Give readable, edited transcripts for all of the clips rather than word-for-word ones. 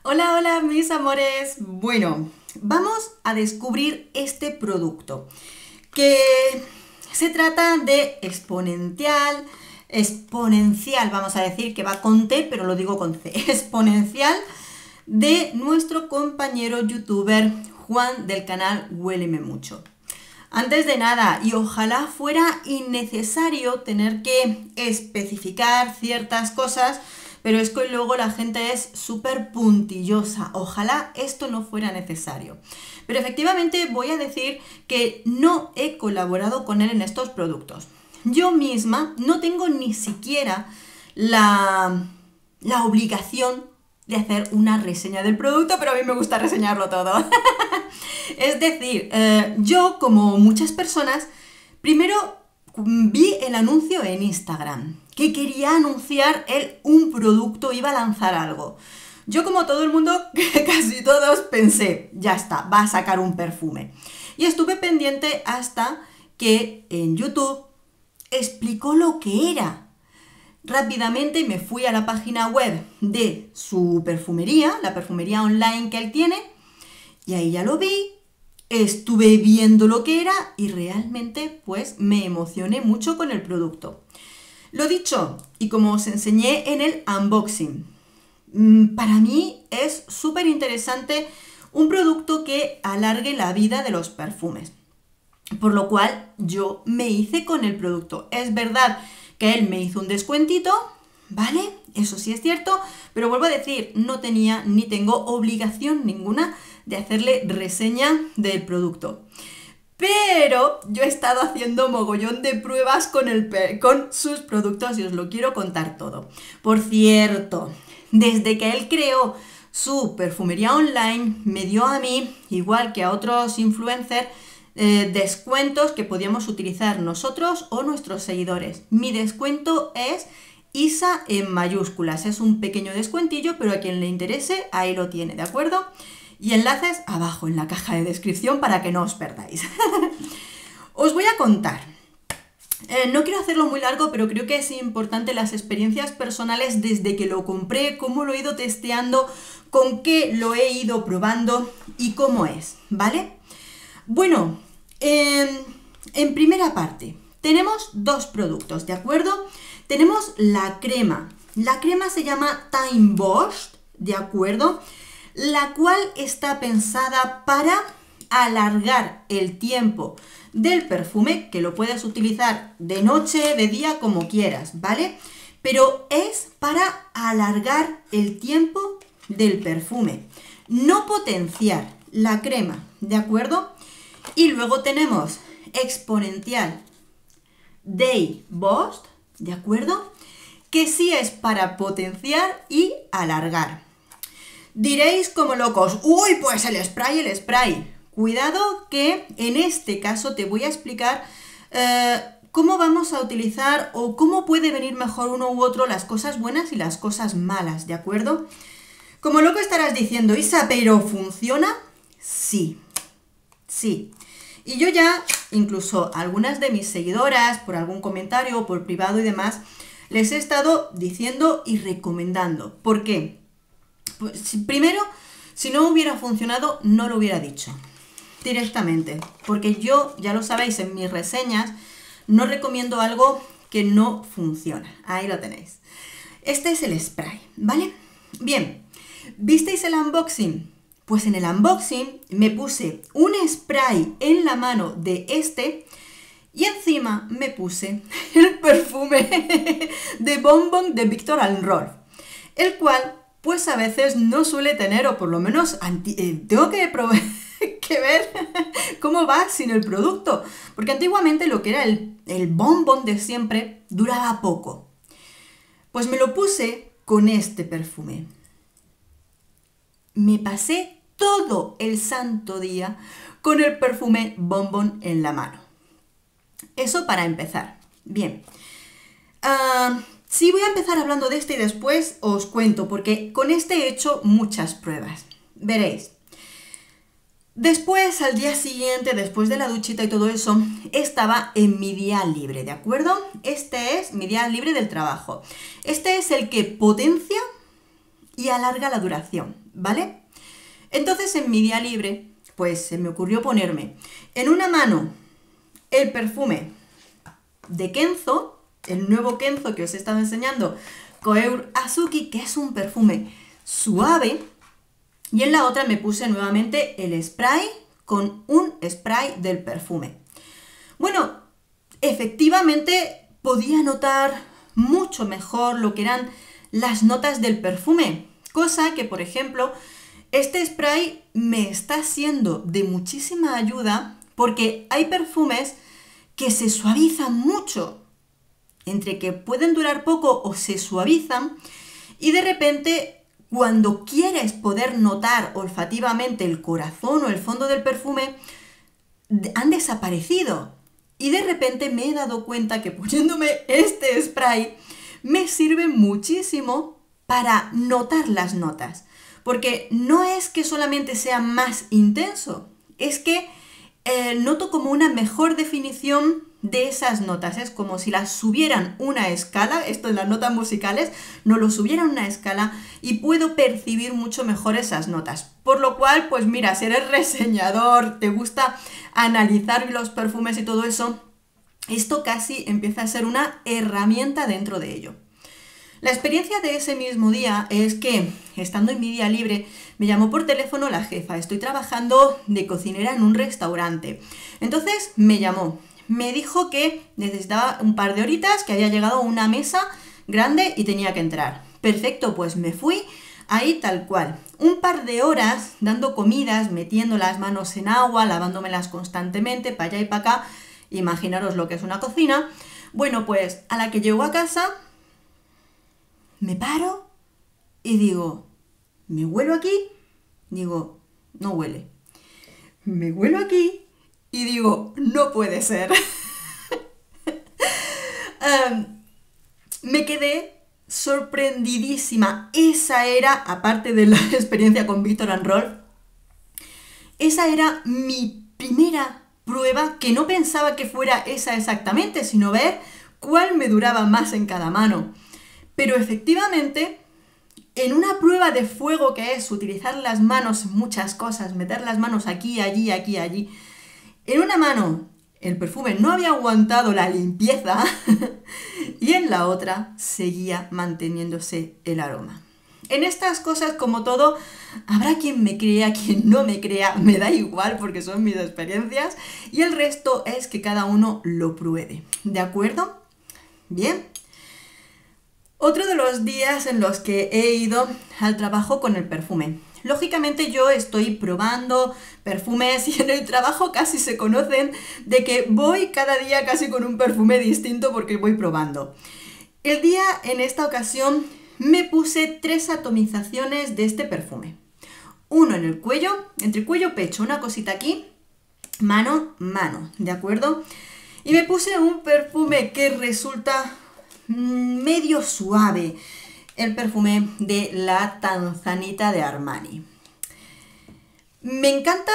Hola, hola, mis amores. Bueno, vamos a descubrir este producto que se trata de exponencial, vamos a decir que va con T, pero lo digo con C, exponencial de nuestro compañero youtuber Juan del canal Huéleme Mucho. Antes de nada, y ojalá fuera innecesario tener que especificar ciertas cosas, pero es que luego la gente es súper puntillosa. Ojalá esto no fuera necesario. Pero efectivamente voy a decir que no he colaborado con él en estos productos. Yo misma no tengo ni siquiera la obligación de hacer una reseña del producto, pero a mí me gusta reseñarlo todo. Es decir, yo, como muchas personas, primero vi el anuncio en Instagram, que quería anunciar él un producto, iba a lanzar algo. Yo, como todo el mundo, casi todos, pensé, ya está, va a sacar un perfume. Y estuve pendiente hasta que en YouTube explicó lo que era. Rápidamente me fui a la página web de su perfumería, la perfumería online que él tiene, y ahí ya lo vi. Estuve viendo lo que era y realmente pues me emocioné mucho con el producto. Lo dicho, y como os enseñé en el unboxing, para mí es súper interesante un producto que alargue la vida de los perfumes. Por lo cual yo me hice con el producto. Es verdad que él me hizo un descuentito, ¿vale? Eso sí es cierto, pero vuelvo a decir, no tenía ni tengo obligación ninguna de hacerle reseña del producto. Pero yo he estado haciendo mogollón de pruebas con sus productos y os lo quiero contar todo. Por cierto, desde que él creó su perfumería online, me dio a mí, igual que a otros influencers, descuentos que podíamos utilizar nosotros o nuestros seguidores. Mi descuento es ISA en mayúsculas. Es un pequeño descuentillo, pero a quien le interese, ahí lo tiene, ¿de acuerdo? Y enlaces abajo en la caja de descripción para que no os perdáis. Os voy a contar. No quiero hacerlo muy largo, pero creo que es importante las experiencias personales desde que lo compré, cómo lo he ido testeando, con qué lo he ido probando y cómo es, ¿vale? Bueno, en primera parte, tenemos dos productos, ¿de acuerdo? Tenemos la crema. La crema se llama Time Burst, ¿de acuerdo? La cual está pensada para alargar el tiempo del perfume, que lo puedes utilizar de noche, de día, como quieras, ¿vale? Pero es para alargar el tiempo del perfume, no potenciar la crema, ¿de acuerdo? Y luego tenemos Exponencial Day Burst, ¿de acuerdo? Que sí es para potenciar y alargar. Diréis como locos, uy, pues el spray, el spray. Cuidado que en este caso te voy a explicar cómo vamos a utilizar o cómo puede venir mejor uno u otro, las cosas buenas y las cosas malas, ¿de acuerdo? Como loco estarás diciendo, Isa, ¿pero funciona? Sí, sí. Y yo ya, incluso a algunas de mis seguidoras, por algún comentario o por privado y demás, les he estado diciendo y recomendando. ¿Por qué? Pues, primero, si no hubiera funcionado, no lo hubiera dicho directamente, porque yo, ya lo sabéis, en mis reseñas no recomiendo algo que no funciona. Ahí lo tenéis. Este es el spray, ¿vale? Bien, ¿visteis el unboxing? Pues en el unboxing me puse un spray en la mano de este y encima me puse el perfume de Bon Bon de Viktor and Rolf, el cual pues a veces no suele tener, o por lo menos tengo que que ver cómo va sin el producto, porque antiguamente lo que era el Bon Bon de siempre duraba poco. Pues me lo puse con este perfume. Me pasé todo el santo día con el perfume Bon Bon en la mano. Eso para empezar. Bien. Sí, voy a empezar hablando de este y después os cuento, porque con este he hecho muchas pruebas. Veréis. Después, al día siguiente, después de la duchita y todo eso, estaba en mi día libre, ¿de acuerdo? Este es mi día libre del trabajo. Este es el que potencia y alarga la duración, ¿vale? Entonces en mi día libre, pues se me ocurrió ponerme en una mano el perfume de Kenzo, el nuevo Kenzo que os he estado enseñando, Koeur Azuki, que es un perfume suave, y en la otra me puse nuevamente el spray con un spray del perfume. Bueno, efectivamente podía notar mucho mejor lo que eran las notas del perfume, cosa que, por ejemplo, este spray me está siendo de muchísima ayuda porque hay perfumes que se suavizan mucho, entre que pueden durar poco o se suavizan, y de repente cuando quieres poder notar olfativamente el corazón o el fondo del perfume, han desaparecido. Y de repente me he dado cuenta que poniéndome este spray me sirve muchísimo para notar las notas. Porque no es que solamente sea más intenso, es que noto como una mejor definición de esas notas. Es como si las subieran una escala, esto en las notas musicales, no lo subieran una escala y puedo percibir mucho mejor esas notas. Por lo cual, pues mira, si eres reseñador, te gusta analizar los perfumes y todo eso, esto casi empieza a ser una herramienta dentro de ello. La experiencia de ese mismo día es que, estando en mi día libre, me llamó por teléfono la jefa. Estoy trabajando de cocinera en un restaurante. Entonces me llamó. Me dijo que necesitaba un par de horitas, que había llegado a una mesa grande y tenía que entrar. Perfecto, pues me fui ahí tal cual. Un par de horas dando comidas, metiendo las manos en agua, lavándomelas constantemente, para allá y para acá. Imaginaros lo que es una cocina. Bueno, pues a la que llego a casa, me paro y digo, ¿me huelo aquí? Digo, no huele. Me huelo aquí y digo, no puede ser. Me quedé sorprendidísima. Esa era, aparte de la experiencia con Viktor and Rolf, esa era mi primera prueba, que no pensaba que fuera esa exactamente, sino ver cuál me duraba más en cada mano. Pero efectivamente, en una prueba de fuego que es utilizar las manos en muchas cosas, meter las manos aquí, allí, aquí, allí, en una mano el perfume no había aguantado la limpieza y en la otra seguía manteniéndose el aroma. En estas cosas, como todo, habrá quien me crea, quien no me crea, me da igual porque son mis experiencias y el resto es que cada uno lo pruebe. ¿De acuerdo? Bien. Otro de los días en los que he ido al trabajo con el perfume. Lógicamente yo estoy probando perfumes y en el trabajo casi se conocen de que voy cada día casi con un perfume distinto porque voy probando. El día, en esta ocasión, me puse 3 atomizaciones de este perfume. Uno en el cuello, entre cuello y pecho, una cosita aquí, mano, mano, ¿de acuerdo? Y me puse un perfume que resulta medio suave, el perfume de la Tanzanita de Armani. Me encanta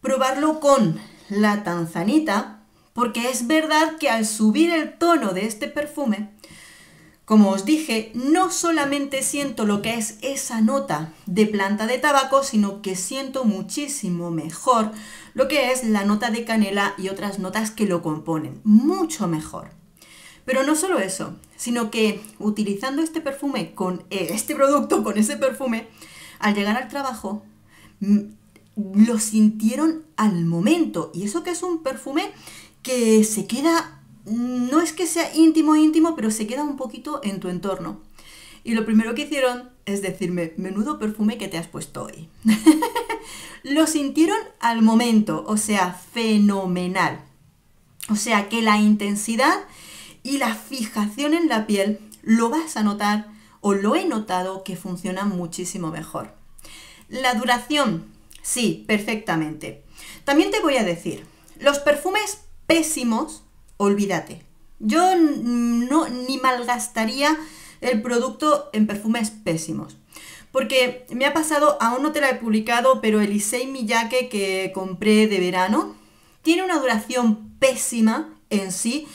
probarlo con la Tanzanita porque es verdad que al subir el tono de este perfume, como os dije, no solamente siento lo que es esa nota de planta de tabaco, sino que siento muchísimo mejor lo que es la nota de canela y otras notas que lo componen, mucho mejor. Pero no solo eso, sino que utilizando este perfume con este producto, con ese perfume, al llegar al trabajo, lo sintieron al momento. Y eso que es un perfume que se queda, no es que sea íntimo, íntimo, pero se queda un poquito en tu entorno. Y lo primero que hicieron es decirme, menudo perfume que te has puesto hoy. Lo sintieron al momento, o sea, fenomenal. O sea, que la intensidad y la fijación en la piel lo vas a notar, o lo he notado, que funciona muchísimo mejor. La duración, sí, perfectamente. También te voy a decir, los perfumes pésimos, olvídate. Yo ni malgastaría el producto en perfumes pésimos. Porque me ha pasado, aún no te la he publicado, pero el Issey Miyake que compré de verano tiene una duración pésima en sí,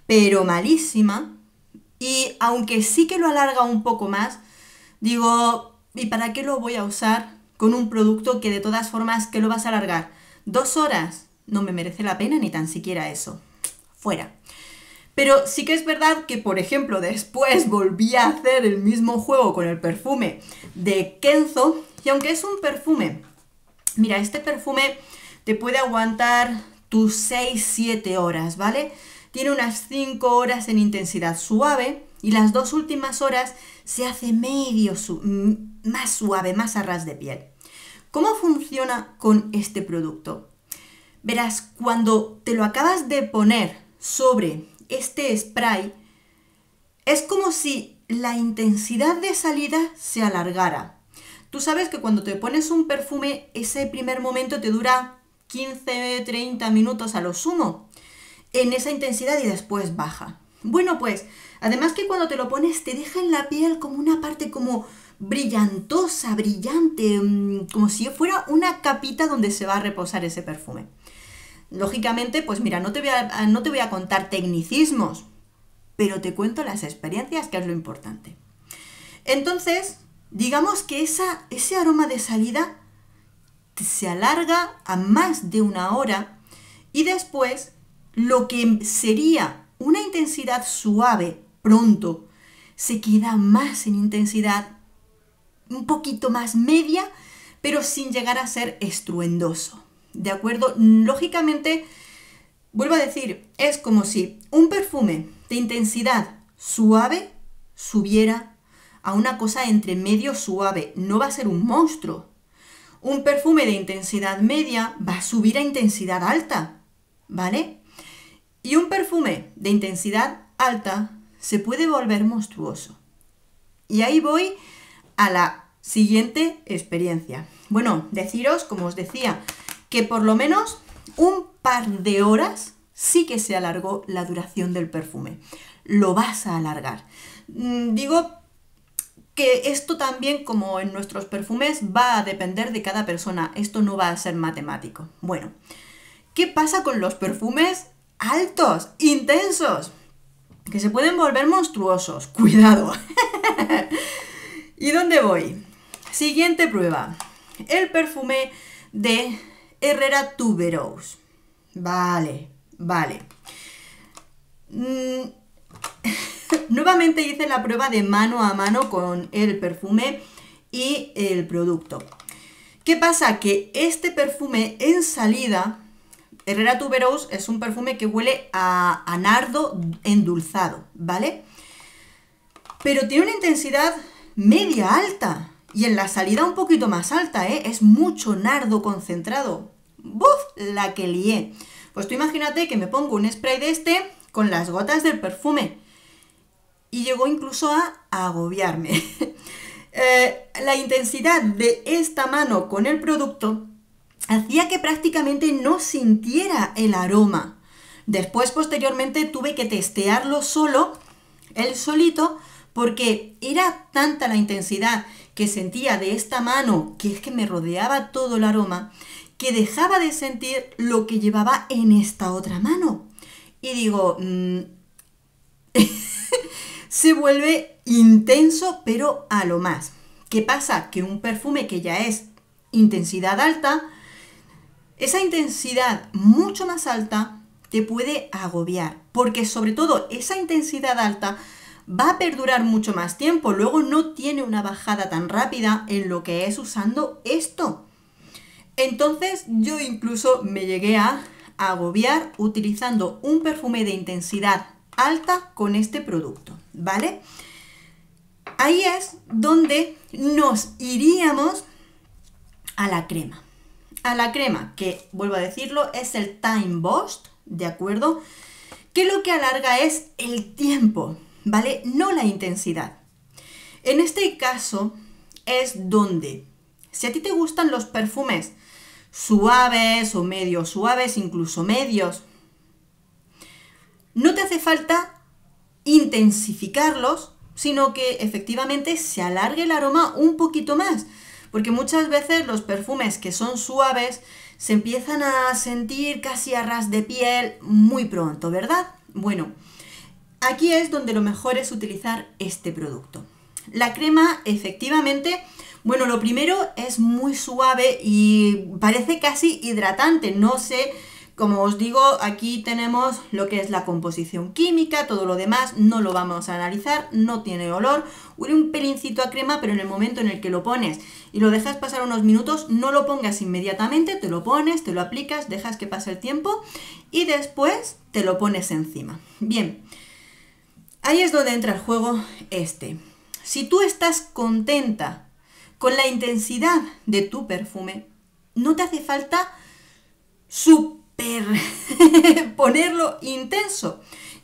pero malísima, y aunque sí que lo alarga un poco más, digo, ¿Y para qué lo voy a usar con un producto que de todas formas que lo vas a alargar? 2 horas. No me merece la pena ni tan siquiera eso. Fuera. Pero sí que es verdad que, por ejemplo, después volví a hacer el mismo juego con el perfume de Kenzo, y aunque es un perfume, mira, este perfume te puede aguantar tus 6-7 horas, ¿vale? Tiene unas 5 horas en intensidad suave y las 2 últimas horas se hace más suave, más a ras de piel. ¿Cómo funciona con este producto? Verás, cuando te lo acabas de poner sobre este spray, es como si la intensidad de salida se alargara. Tú sabes que cuando te pones un perfume, ese primer momento te dura 15-30 minutos a lo sumo, en esa intensidad y después baja. Bueno, pues, además que cuando te lo pones te deja en la piel como una parte como brillantosa, brillante, como si fuera una capita donde se va a reposar ese perfume. Lógicamente, pues mira, no te voy a contar tecnicismos, pero te cuento las experiencias, que es lo importante. Entonces, digamos que ese aroma de salida se alarga a más de 1 hora y después lo que sería una intensidad suave pronto se queda más en intensidad un poquito más media, pero sin llegar a ser estruendoso. ¿De acuerdo? Lógicamente, vuelvo a decir, es como si un perfume de intensidad suave subiera a una cosa entre medio suave. No va a ser un monstruo. Un perfume de intensidad media va a subir a intensidad alta, ¿vale? Y un perfume de intensidad alta se puede volver monstruoso. Y ahí voy a la siguiente experiencia. Bueno, deciros, como os decía, que por lo menos un par de horas sí que se alargó la duración del perfume. Lo vas a alargar. Digo que esto también, como en nuestros perfumes, va a depender de cada persona. Esto no va a ser matemático. Bueno, ¿qué pasa con los perfumes altos, intensos? Que se pueden volver monstruosos. ¡Cuidado! ¿Y dónde voy? Siguiente prueba. El perfume de Herrera Tuberose. Vale. Nuevamente hice la prueba de mano a mano con el perfume y el producto. ¿Qué pasa? Que este perfume en salida, Herrera Tuberose, es un perfume que huele a nardo endulzado, ¿vale? Pero tiene una intensidad media alta y en la salida un poquito más alta, ¿eh? Es mucho nardo concentrado. ¡Buf! La que lié. Pues tú imagínate que me pongo un spray de este con las gotas del perfume. Y llegó incluso a agobiarme. La intensidad de esta mano con el producto hacía que prácticamente no sintiera el aroma. Después, posteriormente, tuve que testearlo solo, él solito, porque era tanta la intensidad que sentía de esta mano, que es que me rodeaba todo el aroma, que dejaba de sentir lo que llevaba en esta otra mano. Y digo, se vuelve intenso, pero a lo más. ¿Qué pasa? Que un perfume que ya es intensidad alta, esa intensidad mucho más alta te puede agobiar, porque sobre todo esa intensidad alta va a perdurar mucho más tiempo, luego no tiene una bajada tan rápida en lo que es usando esto. Entonces yo incluso me llegué a agobiar utilizando un perfume de intensidad alta con este producto, ¿vale? Ahí es donde nos iríamos a la crema. A la crema, que vuelvo a decirlo, es el Time Burst, ¿de acuerdo? Que lo que alarga es el tiempo, ¿vale? No la intensidad. En este caso es donde, si a ti te gustan los perfumes suaves o medio suaves, incluso medios, no te hace falta intensificarlos, sino que efectivamente se alargue el aroma un poquito más, porque muchas veces los perfumes que son suaves se empiezan a sentir casi a ras de piel muy pronto, ¿verdad? Bueno, aquí es donde lo mejor es utilizar este producto. La crema, efectivamente, Bueno, lo primero es muy suave y parece casi hidratante. No sé, como os digo, aquí tenemos lo que es la composición química, todo lo demás no lo vamos a analizar, no tiene olor, huele un pelincito a crema, pero en el momento en el que lo pones y lo dejas pasar unos minutos, no lo pongas inmediatamente, te lo pones, te lo aplicas, dejas que pase el tiempo y después te lo pones encima. Bien, ahí es donde entra el juego este. Si tú estás contenta con la intensidad de tu perfume, no te hace falta ponerlo intenso.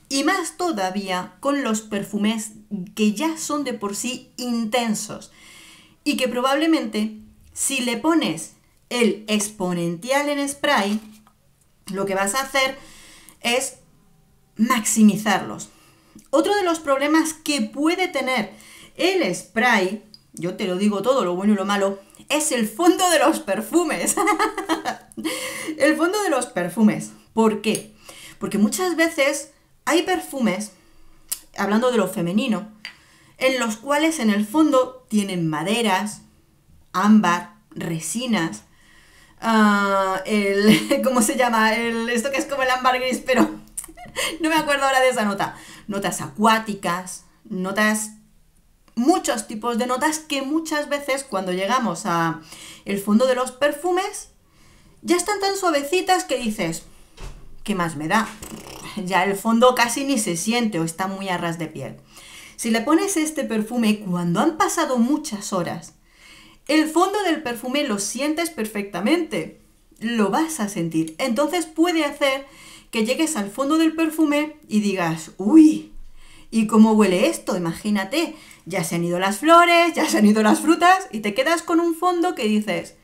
Y más todavía con los perfumes que ya son de por sí intensos. Y que probablemente si le pones el exponencial en spray, lo que vas a hacer es maximizarlos. Otro de los problemas que puede tener el spray, yo te lo digo todo, lo bueno y lo malo, es el fondo de los perfumes. El fondo de los perfumes. ¿Por qué? Porque muchas veces hay perfumes, hablando de lo femenino, en los cuales en el fondo tienen maderas, ámbar, resinas, ¿cómo se llama? Esto que es como el ámbar gris, pero no me acuerdo ahora de esa nota. Notas acuáticas, muchos tipos de notas que muchas veces cuando llegamos a el fondo de los perfumes ya están tan suavecitas que dices, ¿qué más me da? Ya el fondo casi ni se siente o está muy a ras de piel. Si le pones este perfume cuando han pasado muchas horas, el fondo del perfume lo sientes perfectamente, lo vas a sentir. Entonces puede hacer que llegues al fondo del perfume y digas, uy, ¿y cómo huele esto? Imagínate, ya se han ido las flores, ya se han ido las frutas y te quedas con un fondo que dices,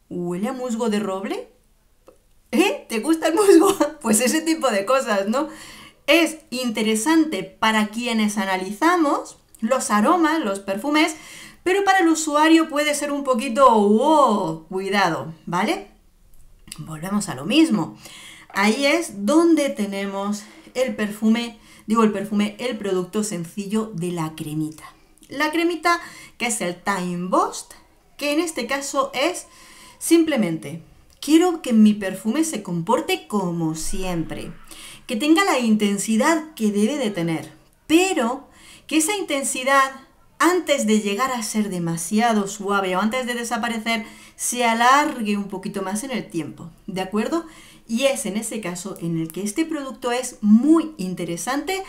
¿huele a musgo de roble? ¿Te gusta el musgo? Pues ese tipo de cosas, ¿no? Es interesante para quienes analizamos los aromas, los perfumes, pero para el usuario puede ser un poquito, wow, cuidado, ¿vale? Volvemos a lo mismo. Ahí es donde tenemos el producto sencillo de la cremita. La cremita que es el Time Burst, que en este caso es simplemente, quiero que mi perfume se comporte como siempre, que tenga la intensidad que debe de tener, pero que esa intensidad, antes de llegar a ser demasiado suave o antes de desaparecer, se alargue un poquito más en el tiempo, ¿de acuerdo? Y es en ese caso en el que este producto es muy interesante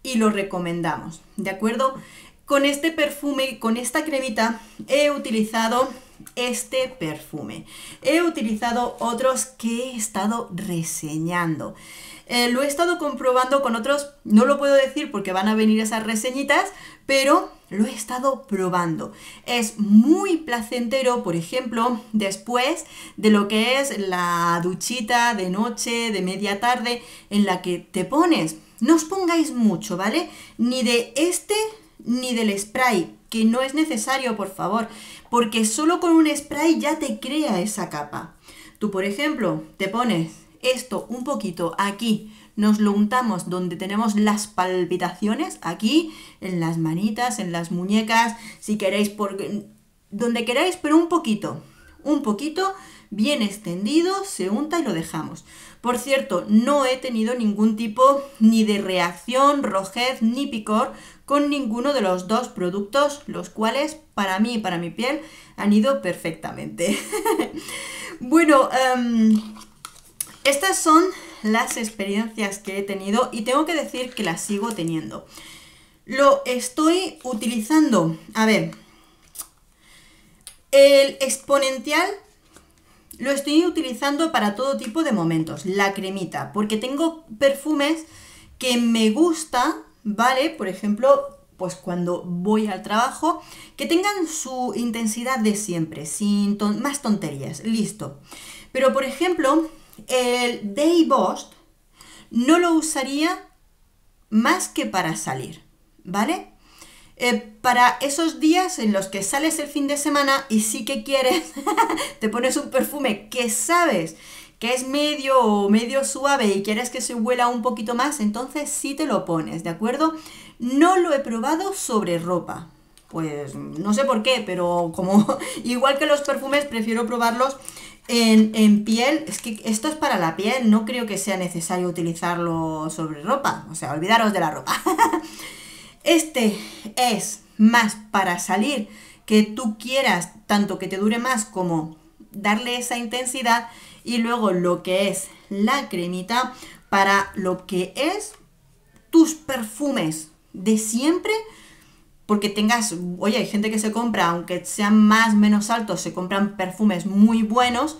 y lo recomendamos, ¿de acuerdo? Con este perfume, con esta cremita, he utilizado este perfume. He utilizado otros que he estado reseñando. Lo he estado comprobando con otros, no lo puedo decir porque van a venir esas reseñitas, pero lo he estado probando. Es muy placentero, por ejemplo, después de lo que es la duchita de noche, de media tarde, en la que te pones. No os pongáis mucho, ¿vale? Ni de este ni del spray, que no es necesario, por favor, porque solo con un spray ya te crea esa capa. Tú, por ejemplo, te pones esto un poquito aquí, nos lo untamos donde tenemos las palpitaciones, aquí, en las manitas, en las muñecas, si queréis, donde queráis, pero un poquito, bien extendido, se unta y lo dejamos. Por cierto, no he tenido ningún tipo ni de reacción, rojez ni picor con ninguno de los dos productos, los cuales para mí y para mi piel han ido perfectamente. Bueno, estas son las experiencias que he tenido y tengo que decir que las sigo teniendo. Lo estoy utilizando, a ver, el exponencial lo estoy utilizando para todo tipo de momentos, la cremita, porque tengo perfumes que me gusta, ¿vale? Por ejemplo, pues cuando voy al trabajo, que tengan su intensidad de siempre, sin más tonterías, listo. Pero por ejemplo, el Day Burst no lo usaría más que para salir, ¿vale? Para esos días en los que sales el fin de semana y sí que quieres, te pones un perfume que sabes que es medio suave y quieres que se huela un poquito más, entonces sí te lo pones, ¿de acuerdo? No lo he probado sobre ropa, Pues no sé por qué, pero como igual que los perfumes, prefiero probarlos en piel. Es que esto es para la piel, no creo que sea necesario utilizarlo sobre ropa. O sea, olvidaros de la ropa. Este es más para salir, que tú quieras, tanto que te dure más como darle esa intensidad. Y luego lo que es la cremita para lo que es tus perfumes de siempre, porque tengas, oye, hay gente que se compra, aunque sean más menos altos, se compran perfumes muy buenos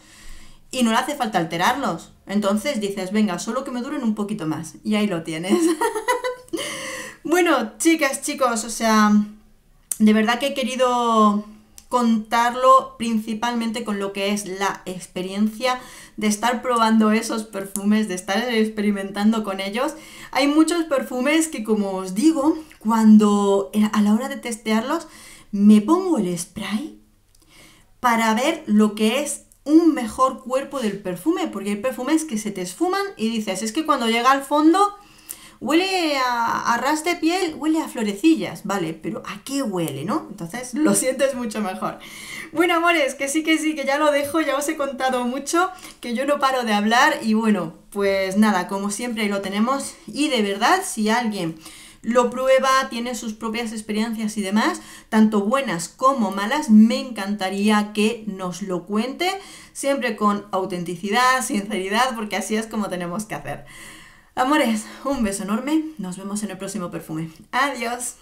y no le hace falta alterarlos. Entonces dices, venga, solo que me duren un poquito más. Y ahí lo tienes. Bueno, chicas, chicos, o sea, de verdad que he querido contarlo principalmente con lo que es la experiencia de estar probando esos perfumes, de estar experimentando con ellos. Hay muchos perfumes que, como os digo, cuando a la hora de testearlos me pongo el spray para ver lo que es un mejor cuerpo del perfume, porque hay perfumes que se te esfuman y dices, es que cuando llega al fondo huele a ras de piel, huele a florecillas, vale, pero ¿a qué huele, no? Entonces lo sientes mucho mejor. Bueno, amores, que sí, que ya lo dejo, ya os he contado mucho, que yo no paro de hablar y bueno, pues nada, como siempre ahí lo tenemos y de verdad, si alguien lo prueba, tiene sus propias experiencias y demás, tanto buenas como malas, me encantaría que nos lo cuente, siempre con autenticidad, sinceridad, porque así es como tenemos que hacer. Amores, un beso enorme, nos vemos en el próximo perfume. Adiós.